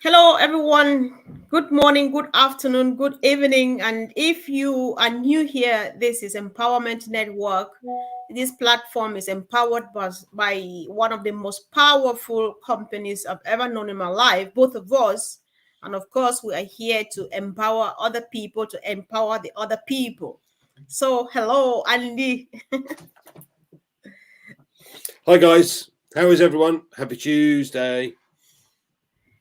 Hello, everyone. Good morning, good afternoon, good evening. And if you are new here, this is Empowerment Network. This platform is empowered by one of the most powerful companies I've ever known in my life, both of us. And of course, we are here to empower other people, to empower the other people. So, hello, Andy. Hi guys, how is everyone? Happy Tuesday.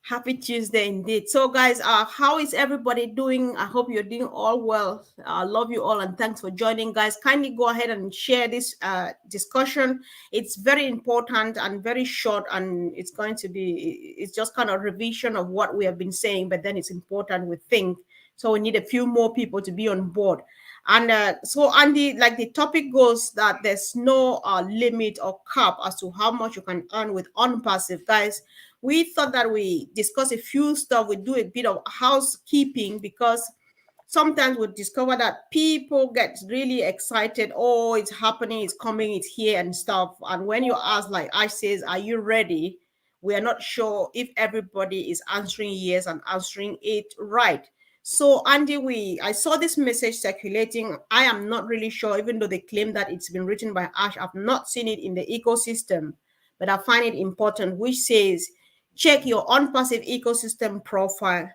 Happy Tuesday indeed. So, guys, how is everybody doing? I hope you're doing all well. I love you all and thanks for joining, guys. Kindly go ahead and share this discussion. It's very important and very short, and it's just kind of revision of what we have been saying, but then it's important, we think. So, we need a few more people to be on board. And so, Andy, like the topic goes that there's no limit or cap as to how much you can earn with unpassive, guys. We thought that we discuss a few stuff, we do a bit of housekeeping because sometimes we discover that people get really excited. Oh, it's happening, it's coming, it's here and stuff. And when you ask, like I says, are you ready? We are not sure if everybody is answering yes and answering it right. So Andy, I saw this message circulating. I am not really sure, even though they claim that it's been written by Ash. I've not seen it in the ecosystem, but I find it important, which says check your unpassive ecosystem profile.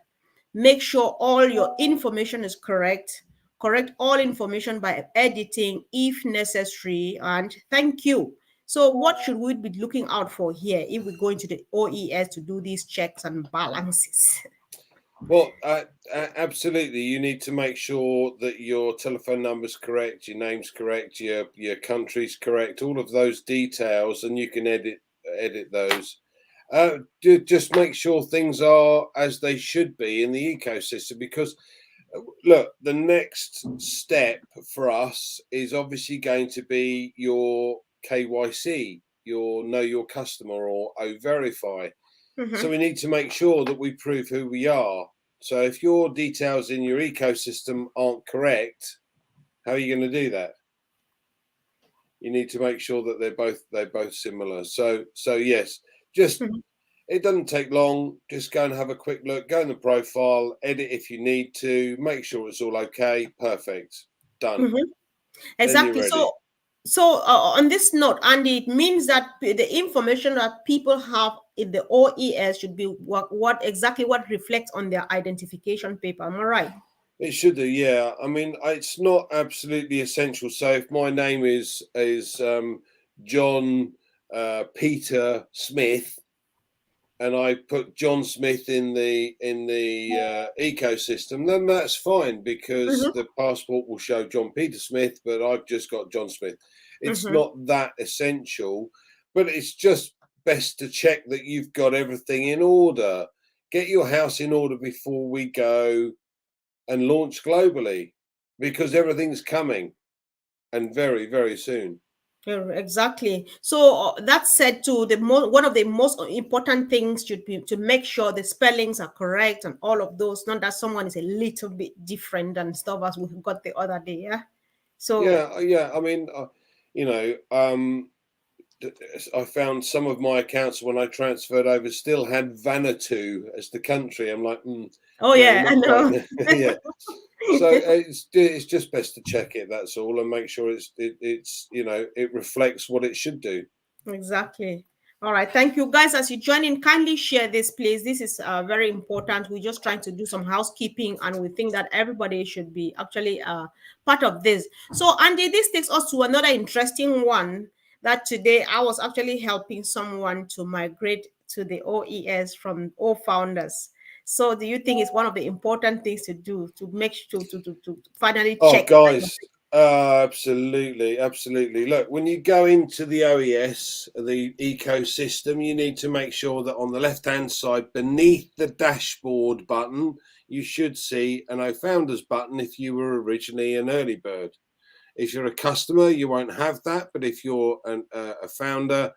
Make sure all your information is correct. Correct all information by editing if necessary. And thank you. So, what should we be looking out for here if we go into the OES to do these checks and balances? Well, absolutely. You need to make sure that your telephone number's correct, your name's correct, your country's correct, all of those details, and you can edit those. Just make sure things are as they should be in the ecosystem because look, the next step for us is obviously going to be your KYC, your know your customer or O verify. So Mm-hmm. we need to make sure that we prove who we are. So if your details in your ecosystem aren't correct, how are you going to do that? You need to make sure that they're both similar. So yes, just Mm-hmm. it doesn't take long. Just go and have a quick look. Go in the profile, edit if you need to. Make sure it's all okay. Perfect. Done. Mm-hmm. Then you're Exactly. ready. So on this note, Andy, it means that the information that people have in the OES should be what exactly what reflects on their identification paper. Am I right? It should do, yeah. I mean, it's not absolutely essential. So if my name is John Peter Smith, and I put John Smith in the ecosystem, then that's fine because Mm-hmm. the passport will show John Peter Smith, but I've just got John Smith. It's Mm-hmm. not that essential, but it's just best to check that you've got everything in order. Get your house in order before we go and launch globally because everything's coming and very, very soon. Yeah, exactly. So that said, too, one of the most important things should be to make sure the spellings are correct and all of those. Not that someone is a little bit different and stuff as we got the other day. Yeah. So. Yeah. I mean, you know, I found some of my accounts when I transferred over still had Vanuatu as the country. I'm like, Oh no, yeah, I not quite. know. Yeah. So it's just best to check it. That's all, and make sure it's it reflects what it should do. Exactly. All right. Thank you, guys. As you join in, kindly share this, please. This is very important. We're just trying to do some housekeeping, and we think that everybody should be actually part of this. So, Andy, this takes us to another interesting one. That today I was actually helping someone to migrate to the OES from O founders. So, do you think it's one of the important things to do to make sure to finally Oh, check that? guys, absolutely, absolutely. Look, when you go into the OES, the ecosystem, you need to make sure that on the left-hand side, beneath the dashboard button, you should see an O Founders button if you were originally an early bird. If you're a customer, you won't have that. But if you're a founder,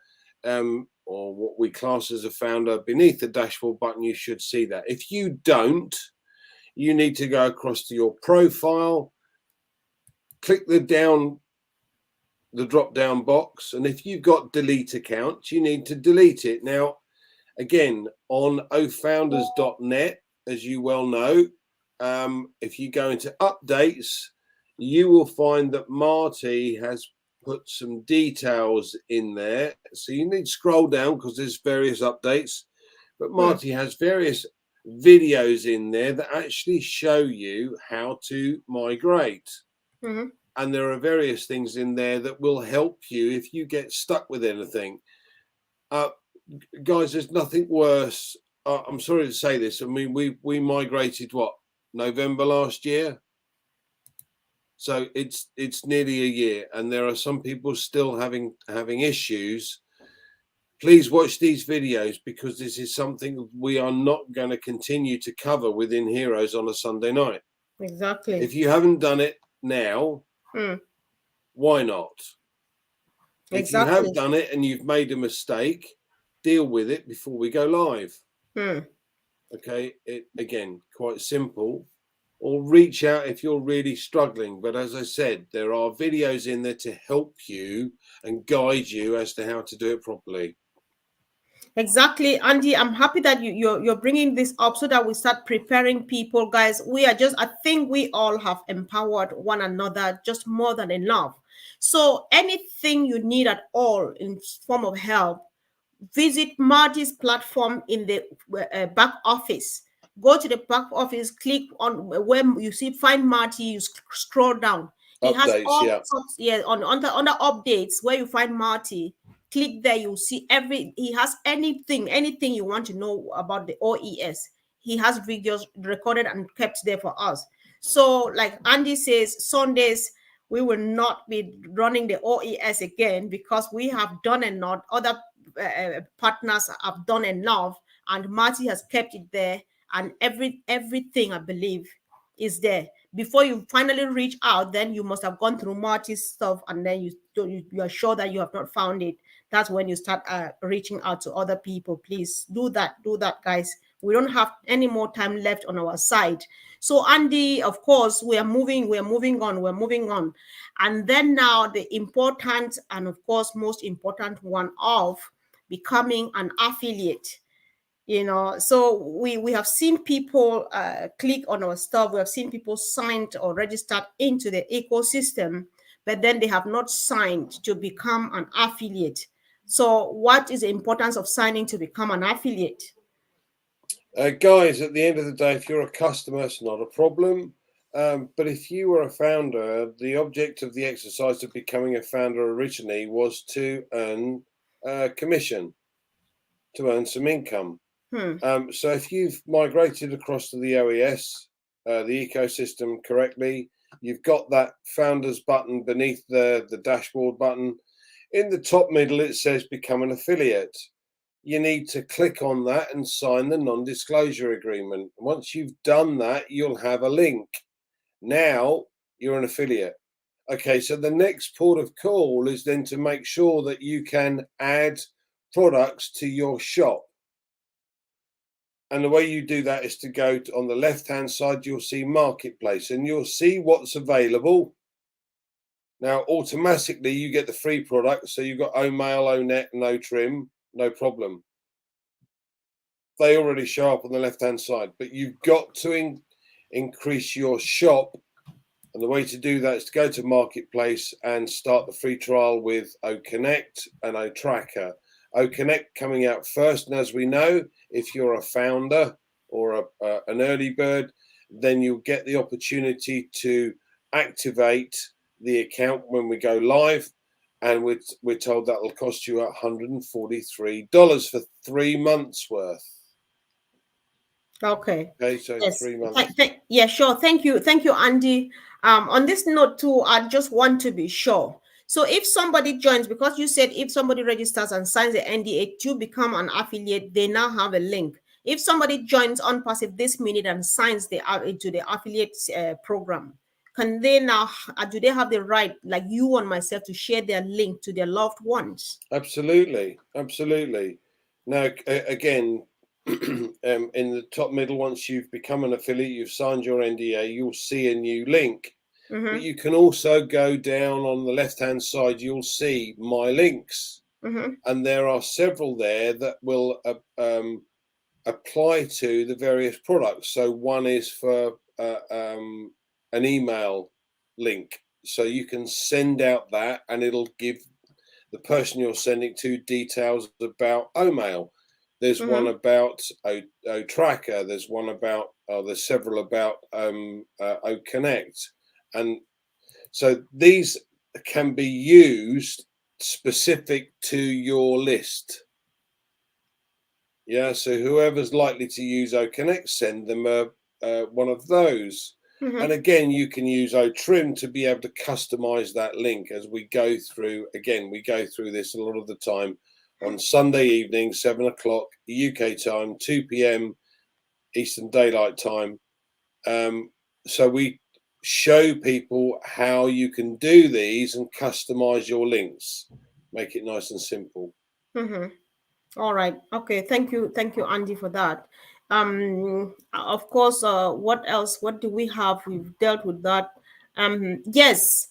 or what we class as a founder, beneath the dashboard button, you should see that. If you don't, you need to go across to your profile, click the drop down box, and if you've got delete account, you need to delete it. Now, Again, on ofounders.net, as you well know, if you go into updates, you will find that Marty has put some details in there. So you need to scroll down because there's various updates. But Marty has various videos in there that actually show you how to migrate. And there are various things in there that will help you if you get stuck with anything. Guys, there's nothing worse. I'm sorry to say this. I mean, we migrated November last year. So it's nearly a year, and there are some people still having issues. Please watch these videos because this is something we are not going to continue to cover within Heroes on a Sunday night. Exactly. If you haven't done it now, why not? Exactly. If you have done it and you've made a mistake, deal with it before we go live. Okay, again, quite simple. Or reach out if you're really struggling. But as I said, there are videos in there to help you and guide you as to how to do it properly. Exactly, Andy. I'm happy that you're bringing this up so that we start preparing people, guys. I think we all have empowered one another just more than enough. So anything you need at all in form of help, visit Marty's platform in the back office. Go to the back office, click on where you see find Marty, you scroll down. He has all sorts, on the updates where you find Marty. Click there, you'll see he has anything you want to know about the OES. He has videos recorded and kept there for us. So, like Andy says, Sundays we will not be running the OES again because we have done enough. Other partners have done enough, and Marty has kept it there, and everything I believe is there. Before you finally reach out, then you must have gone through Marty's stuff, and then you are sure that you have not found it. That's when you start reaching out to other people. Please do that, guys. We don't have any more time left on our side. So Andy, of course, we're moving on. And then now the important and of course most important one of becoming an affiliate. So we have seen people click on our stuff. We have seen people signed or registered into the ecosystem, but then they have not signed to become an affiliate. So what is the importance of signing to become an affiliate? Guys, at the end of the day, if you're a customer, it's not a problem. But if you were a founder, the object of the exercise of becoming a founder originally was to earn commission, to earn some income. So if you've migrated across to the OES, the ecosystem correctly, you've got that founders button beneath the dashboard button. In the top middle, it says become an affiliate. You need to click on that and sign the non-disclosure agreement. Once you've done that, you'll have a link. Now you're an affiliate. Okay, so the next port of call is then to make sure that you can add products to your shop. And the way you do that is to go on the left-hand side, you'll see Marketplace, and you'll see what's available. Now, automatically, you get the free products. So you've got O-Mail, O-Net, no trim, no problem. They already show up on the left-hand side, but you've got to increase your shop. And the way to do that is to go to Marketplace and start the free trial with OConnect and OTracker. OConnect coming out first, and as we know, if you're a founder or an early bird, then you'll get the opportunity to activate the account when we go live, and we're told that will cost you $143 for 3 months worth. Okay, so yes. 3 months. Yeah, sure. Thank you, Andy. On this note too, I just want to be sure. So if somebody joins, because you said if somebody registers and signs the NDA to become an affiliate, they now have a link. If somebody joins ONPASSIVE this minute and signs into the affiliate program, can they now, do they have the right, like you and myself, to share their link to their loved ones? Absolutely. Now, again, in the top middle, once you've become an affiliate, you've signed your NDA, you'll see a new link. But you can also go down on the left-hand side, you'll see my links. Mm-hmm. and there are several there that will apply to the various products. So one is for an email link, so you can send out that, and it'll give the person you're sending to details about OMail. There's one Mm-hmm. about O Tracker. There's one about. There's several about O Connect, and so these can be used specific to your list. Yeah, so whoever's likely to use O Connect, send them one of those. And Mm-hmm. again, you can use OTrim to be able to customize that link as we go through. Again, we go through this a lot of the time on Sunday evening, 7 o'clock UK time, 2 p.m. Eastern Daylight Time. So we show people how you can do these and customize your links, make it nice and simple. Mm-hmm. All right. Okay. Thank you, Andy, for that. Of course. What else? What do we have? We've dealt with that. Yes.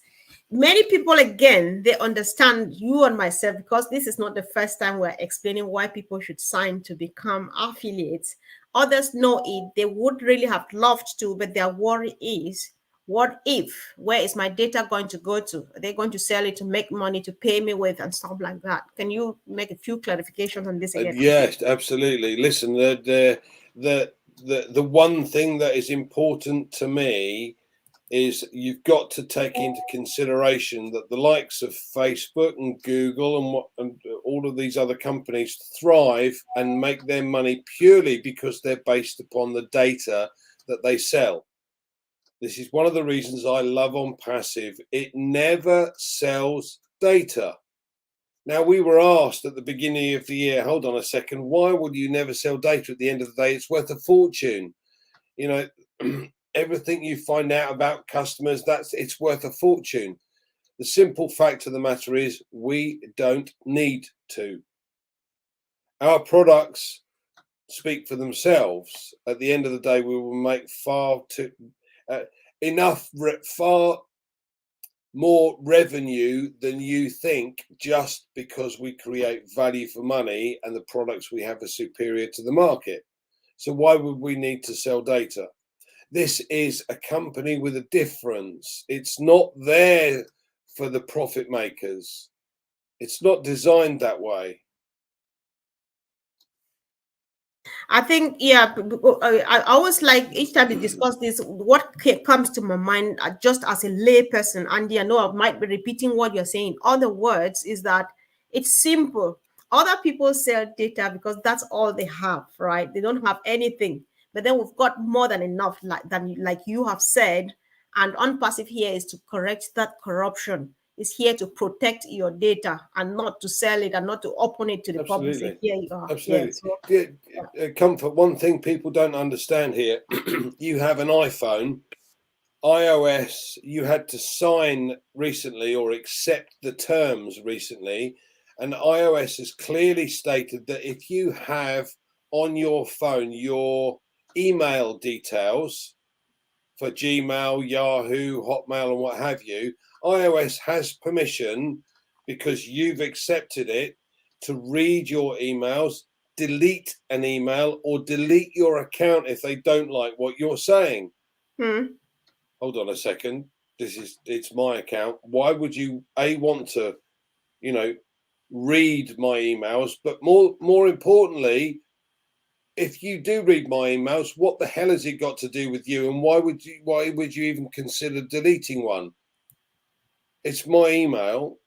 Many people, again, they understand you and myself, because this is not the first time we're explaining why people should sign to become affiliates. Others know it. They would really have loved to, but their worry is, what if? Where is my data going to go to? Are they going to sell it to make money to pay me with and stuff like that? Can you make a few clarifications on this again, Andy? Yes, absolutely. Listen, the one thing that is important to me is you've got to take into consideration that the likes of Facebook and Google and all of these other companies thrive and make their money purely because they're based upon the data that they sell. This is one of the reasons I love OnPassive. It never sells data. Now, we were asked at the beginning of the year, hold on a second, why would you never sell data at the end of the day? It's worth a fortune. You know, everything you find out about customers, it's worth a fortune. The simple fact of the matter is we don't need to. Our products speak for themselves. At the end of the day, we will make far more revenue than you think, just because we create value for money and the products we have are superior to the market. So why would we need to sell data? This is a company with a difference. It's not there for the profit makers. It's not designed that way. I think, yeah, I always like, each time we discuss this, what comes to my mind, just as a layperson, Andy, I know I might be repeating what you're saying. Other words is that it's simple. Other people sell data because that's all they have, right? They don't have anything. But then we've got more than enough, like you have said. And OnPassive here is to correct that corruption. Is here to protect your data and not to sell it and not to open it to the public. Say, Absolutely. here you are. Yeah. Absolutely. So Comfort, one thing people don't understand here, you have an iPhone, iOS, you had to sign recently or accept the terms recently. And iOS has clearly stated that if you have on your phone your email details for Gmail, Yahoo, Hotmail, and what have you, iOS has permission, because you've accepted it, to read your emails, delete an email, or delete your account if they don't like what you're saying. Hold on a second. It's my account. Why would you want to, you know, read my emails? But more importantly, if you do read my emails, what the hell has it got to do with you? And why would you even consider deleting one? It's my email.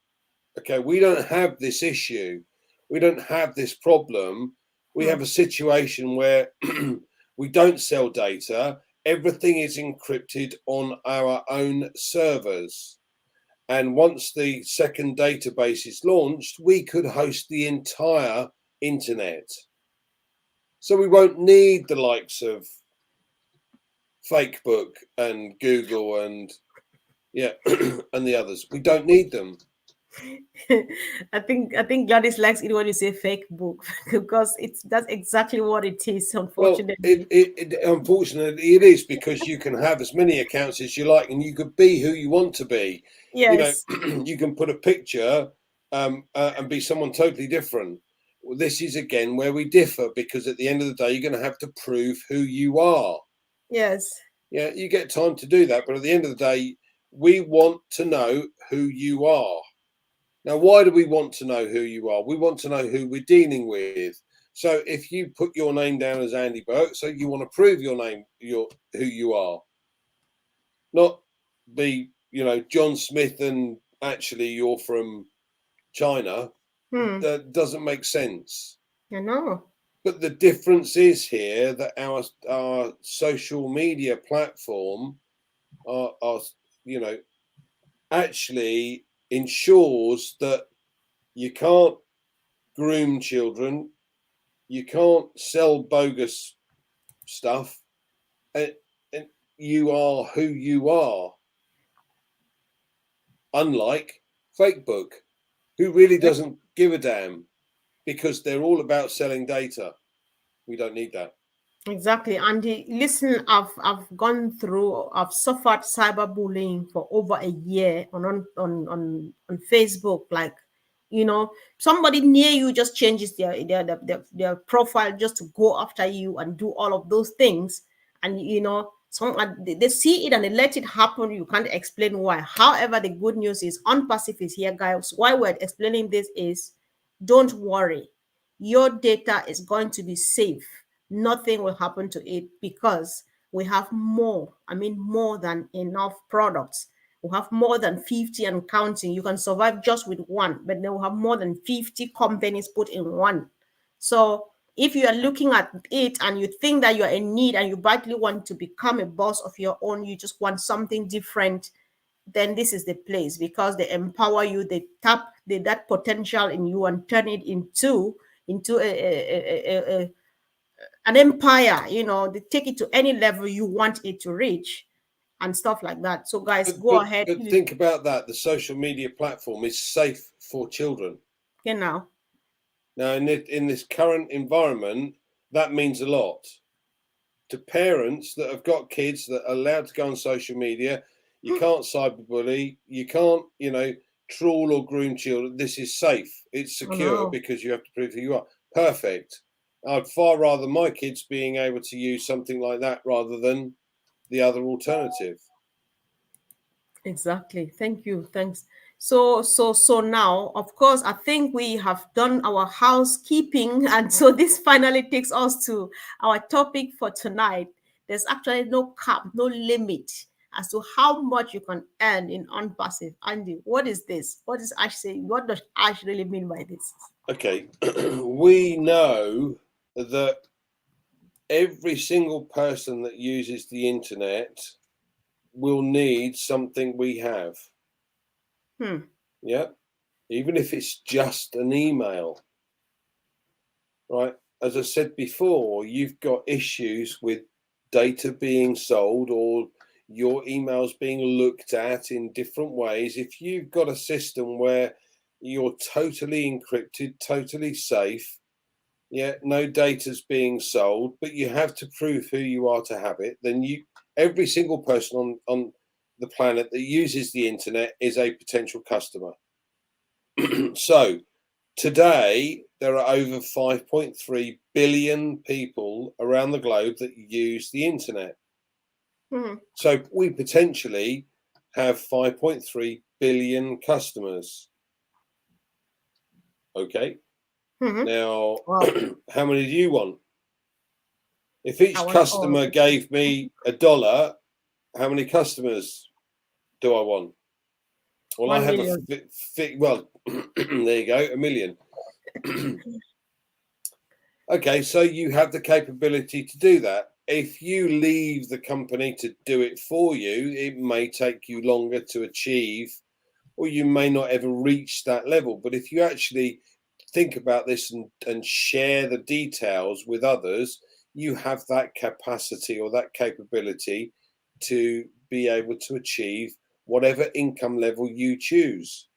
Okay, we don't have this issue. We don't have this problem. We have a situation where we don't sell data. Everything is encrypted on our own servers. And once the second database is launched, we could host the entire internet. So we won't need the likes of Facebook and Google and and the others. We don't need them. I think Gladys likes it when you say fake book because that's exactly what it is, Well, unfortunately. unfortunately it is, because you can have as many accounts as you like, and you could be who you want to be. You know, Yes. you can put a picture and be someone totally different. Well, this is again where we differ, because at the end of the day, you're going to have to prove who you are. Yes. Yeah, you get time to do that, but at the end of the day, we want to know who you are. Now, why do we want to know who you are? We want to know who we're dealing with. So if you put your name down as Andy Burke, so you want to prove your name, who you are, not be, John Smith and actually you're from China. That doesn't make sense. I know. But the difference is here that our social media platform are actually ensures that you can't groom children, you can't sell bogus stuff, and you are who you are. Unlike Facebook, who really doesn't give a damn, because they're all about selling data. We don't need that. Exactly. And listen, I've gone through, I've suffered cyberbullying for over a year on Facebook. Like, somebody near you just changes their profile just to go after you and do all of those things. And some they see it and they let it happen. You can't explain why. However, the good news is ONPASSIVE is here, guys. Why we're explaining this is, don't worry, your data is going to be safe. Nothing will happen to it, because we have more than enough products. We have more than 50 and counting. You can survive just with one, but then we have more than 50 companies put in one. So if you are looking at it and you think that you're in need and you badly want to become a boss of your own, you just want something different, then this is the place, because they empower you, they tap that potential in you and turn it into an empire. They take it to any level you want it to reach and stuff like that. So guys, But, go but, ahead. but think about that. The social media platform is safe for children. Now, Now, in this current environment, that means a lot to parents that have got kids that are allowed to go on social media. You can't cyberbully. You can't, trawl or groom children. This is safe. It's secure, because you have to prove who you are. Perfect. I'd far rather my kids being able to use something like that rather than the other alternative. exactly. Thank you. Thanks. So now, of course, I think we have done our housekeeping, and so this finally takes us to our topic for tonight. There's actually no cap, no limit as to how much you can earn in ONPASSIVE. Andy, what is this? What is Ash saying? What does Ash really mean by this? Okay, we know that every single person that uses the internet will need something we have. Yeah, even if it's just an email. Right, as I said before, you've got issues with data being sold or your emails being looked at in different ways. If you've got a system where you're totally encrypted, totally safe, yeah, no data's being sold, but you have to prove who you are to have it, then every single person on the planet that uses the internet is a potential customer. So today, there are over 5.3 billion people around the globe that use the internet. So we potentially have 5.3 billion customers. Okay. Now, how many do you want? If each customer gave me $1, how many customers do I want? Well, I have well, there you go, 1 million. Okay, so you have the capability to do that. If you leave the company to do it for you, it may take you longer to achieve, or you may not ever reach that level. But if you actually think about this and share the details with others, you have that capacity or that capability to be able to achieve whatever income level you choose.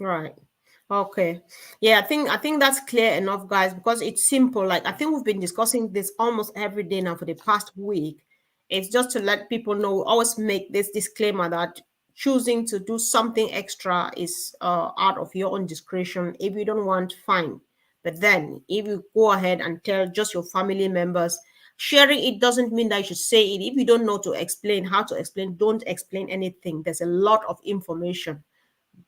Right. Okay. Yeah, I think that's clear enough, guys, because it's simple. Like, I think we've been discussing this almost every day now for the past week. It's just to let people know, always make this disclaimer that choosing to do something extra is out of your own discretion. If you don't want, fine. But then if you go ahead and tell just your family members, sharing it doesn't mean that you should say it. If you don't know to explain how to explain, don't explain anything. There's a lot of information.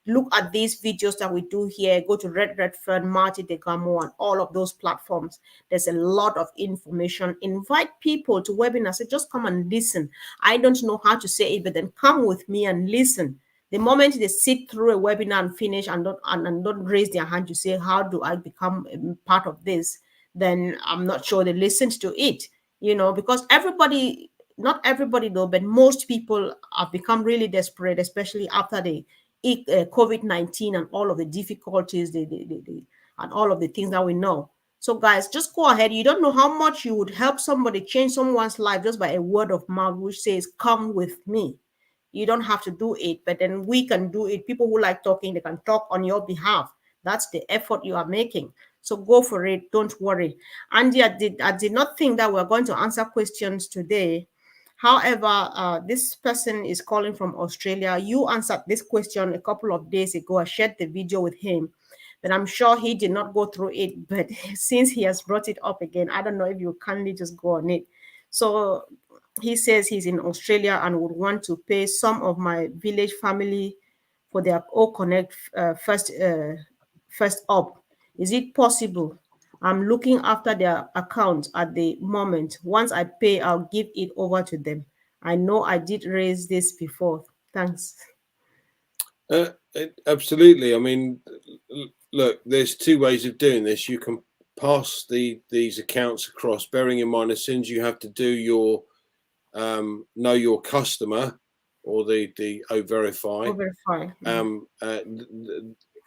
Look at these videos that we do here. Go to Red Redfern, Marty DeGamo, and all of those platforms. There's a lot of information. Invite people to webinars. Say, just come and listen. I don't know how to say it, but then come with me and listen. The moment they sit through a webinar and finish and don't raise their hand to say, how do I become a part of this? Then I'm not sure they listened to it, because everybody, not everybody though, but most people have become really desperate, especially after the COVID-19 and all of the difficulties and all of the things that we know. So guys, just go ahead. You don't know how much you would help somebody, change someone's life just by a word of mouth which says, come with me. You don't have to do it, but then we can do it. People who like talking, they can talk on your behalf. That's the effort you are making. So go for it. Don't worry. Andy, I did not think that we're going to answer questions today. However, this person is calling from Australia. You answered this question a couple of days ago. I shared the video with him, but I'm sure he did not go through it. But since he has brought it up again, I don't know if you kindly just go on it. So he says he's in Australia and would want to pay some of my village family for their O Connect first up. Is it possible? I'm looking after their account at the moment. Once I pay, I'll give it over to them. I know I did raise this before. Thanks. Absolutely. I mean, look, there's two ways of doing this. You can pass these accounts across, bearing in mind as soon as you have to do your know your customer or the O-Verify.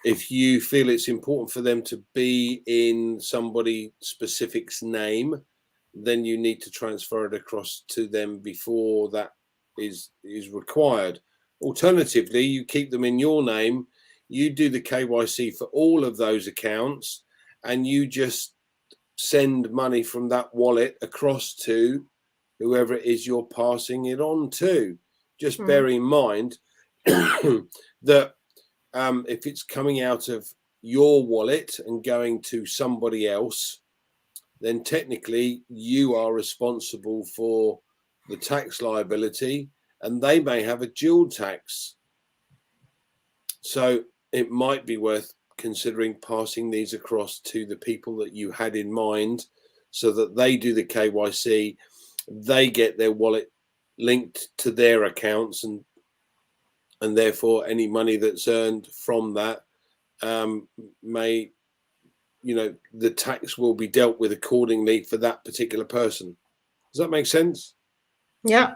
If you feel it's important for them to be in somebody specific's name, then you need to transfer it across to them before that is required. Alternatively, you keep them in your name, you do the KYC for all of those accounts, and you just send money from that wallet across to whoever it is you're passing it on to. Just bear in mind that if it's coming out of your wallet and going to somebody else, then technically you are responsible for the tax liability, and they may have a dual tax. So it might be worth considering passing these across to the people that you had in mind so that they do the KYC, they get their wallet linked to their accounts, and therefore any money that's earned from that may, the tax will be dealt with accordingly for that particular person. Does that make sense? Yeah.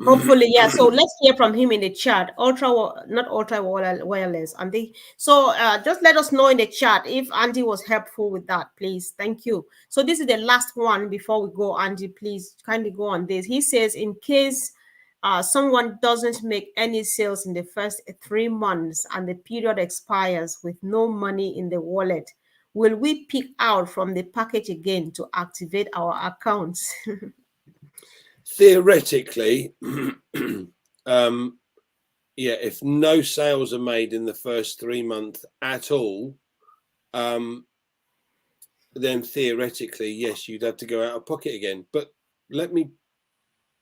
Hopefully, yeah. So let's hear from him in the chat. Not ultra wireless, Andy. So just let us know in the chat if Andy was helpful with that, please. Thank you. So this is the last one before we go, Andy. Please kindly go on this. He says, in case someone doesn't make any sales in the first 3 months and the period expires with no money in the wallet, will we pick out from the package again to activate our accounts? Theoretically, if no sales are made in the first 3 months at all, then theoretically, yes, you'd have to go out of pocket again. But let me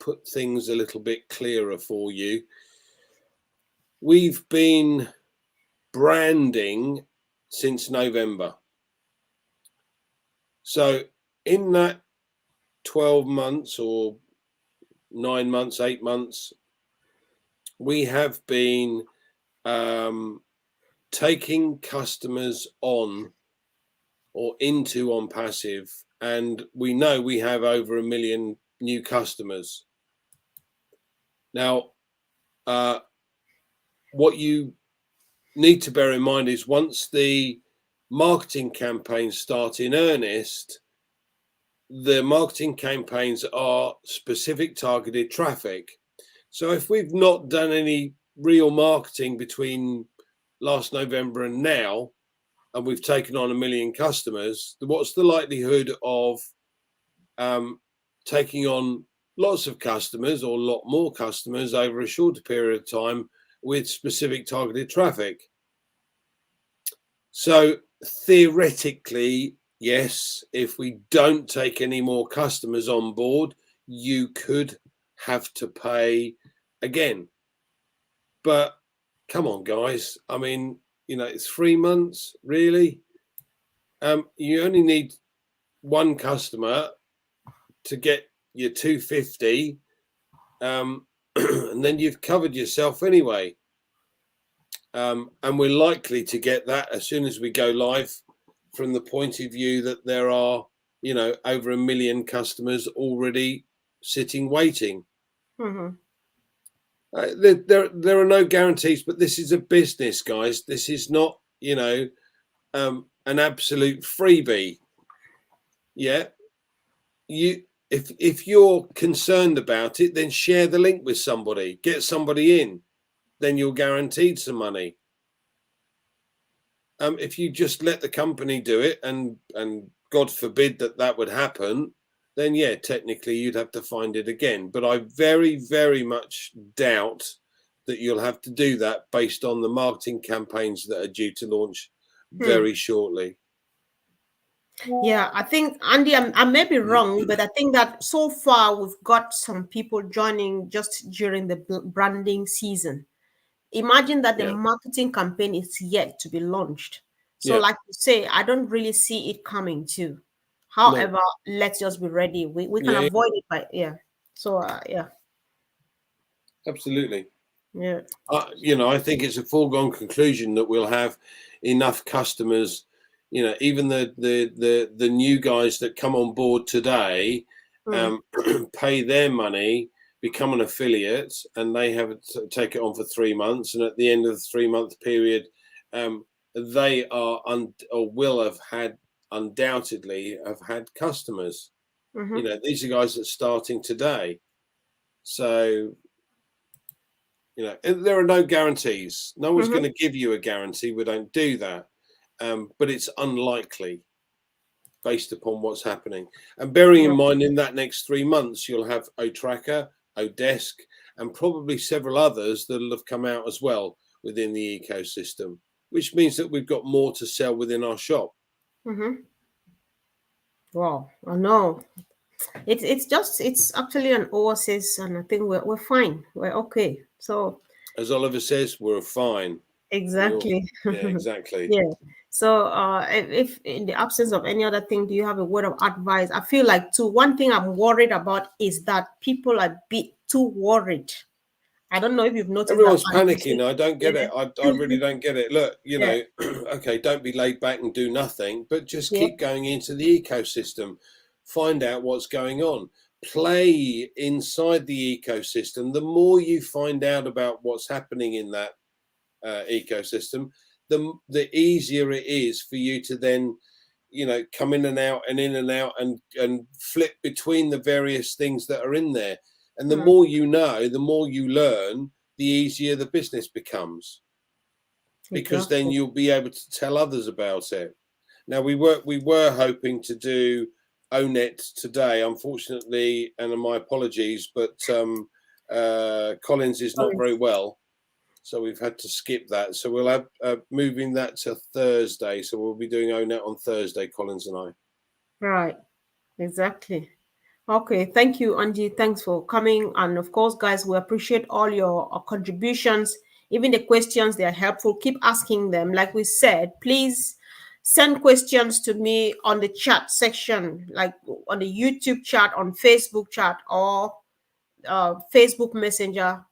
put things a little bit clearer for you. We've been branding since November. So in that 12 months or 9 months, 8 months, we have been taking customers on or into ONPASSIVE, and we know we have over 1 million new customers. Now, what you need to bear in mind is once the marketing campaigns start in earnest, the marketing campaigns are specific targeted traffic. So if we've not done any real marketing between last November and now, and we've taken on 1 million customers, what's the likelihood of taking on lots of customers or a lot more customers over a shorter period of time with specific targeted traffic. So theoretically, yes, if we don't take any more customers on board, you could have to pay again. But come on, guys. I mean, it's 3 months, really. You only need one customer to get your 250, and then you've covered yourself anyway. And we're likely to get that as soon as we go live, from the point of view that there are, over 1 million customers already sitting waiting. Mm-hmm. There are no guarantees, but this is a business, guys. This is not, an absolute freebie. Yeah. If you're concerned about it, then share the link with somebody, get somebody in, then you're guaranteed some money. If you just let the company do it, and God forbid that would happen, then yeah, technically you'd have to find it again. But I very, very much doubt that you'll have to do that based on the marketing campaigns that are due to launch very shortly. Yeah, I think, Andy, I may be wrong, but I think that so far we've got some people joining just during the branding season. Imagine that the marketing campaign is yet to be launched. So, like you say, I don't really see it coming too. However, let's just be ready. We can avoid it by So absolutely. Yeah. I think it's a foregone conclusion that we'll have enough customers. Even the new guys that come on board today, pay their money, become an affiliate, and they have to take it on for 3 months. And at the end of the 3-month period, they are or will have undoubtedly have had customers. These are guys that are starting today. So, there are no guarantees. No one's going to give you a guarantee. We don't do that. But it's unlikely based upon what's happening. And bearing in mind, in that next 3 months, you'll have OTracker, Odesk, and probably several others that'll have come out as well within the ecosystem, which means that we've got more to sell within our shop. Wow, I know. It's actually an oasis, and I think we're fine. We're okay. So, as Oliver says, we're fine. Exactly. Exactly. Yeah. So, if in the absence of any other thing, do you have a word of advice? I feel like too. One thing I'm worried about is that people are a bit too worried. I don't know if you've noticed. Everyone's panicking. I don't get it. I really don't get it. Look, Yeah. Okay, don't be laid back and do nothing, but just keep going into the ecosystem. Find out what's going on. Play inside the ecosystem. The more you find out about what's happening in that ecosystem, the easier it is for you to then, come in and out and flip between the various things that are in there. And the more you know, the more you learn, the easier the business becomes, because then you'll be able to tell others about it. Now, we were hoping to do ONET today, unfortunately, and my apologies, but Collins is not very well, so we've had to skip that. So we'll have moving that to Thursday. So we'll be doing ONET on Thursday, Collins and I. Right, exactly. Okay, thank you, Angie. Thanks for coming. And of course, guys, we appreciate all your contributions. Even the questions, they are helpful. Keep asking them. Like we said, please send questions to me on the chat section, like on the YouTube chat, on Facebook chat, or Facebook Messenger,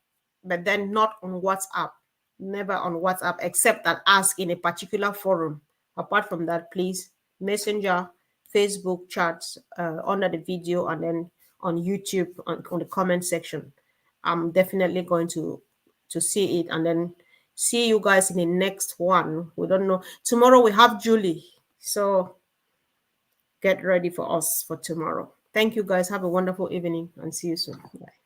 but then not on WhatsApp. Never on WhatsApp, except that ask in a particular forum. Apart from that, please, Messenger, Facebook chats under the video, and then on YouTube on the comment section. I'm definitely going to see it, and then see you guys in the next one. We don't know. Tomorrow we have Julie, so get ready for us for tomorrow. Thank you guys. Have a wonderful evening, and see you soon. Bye.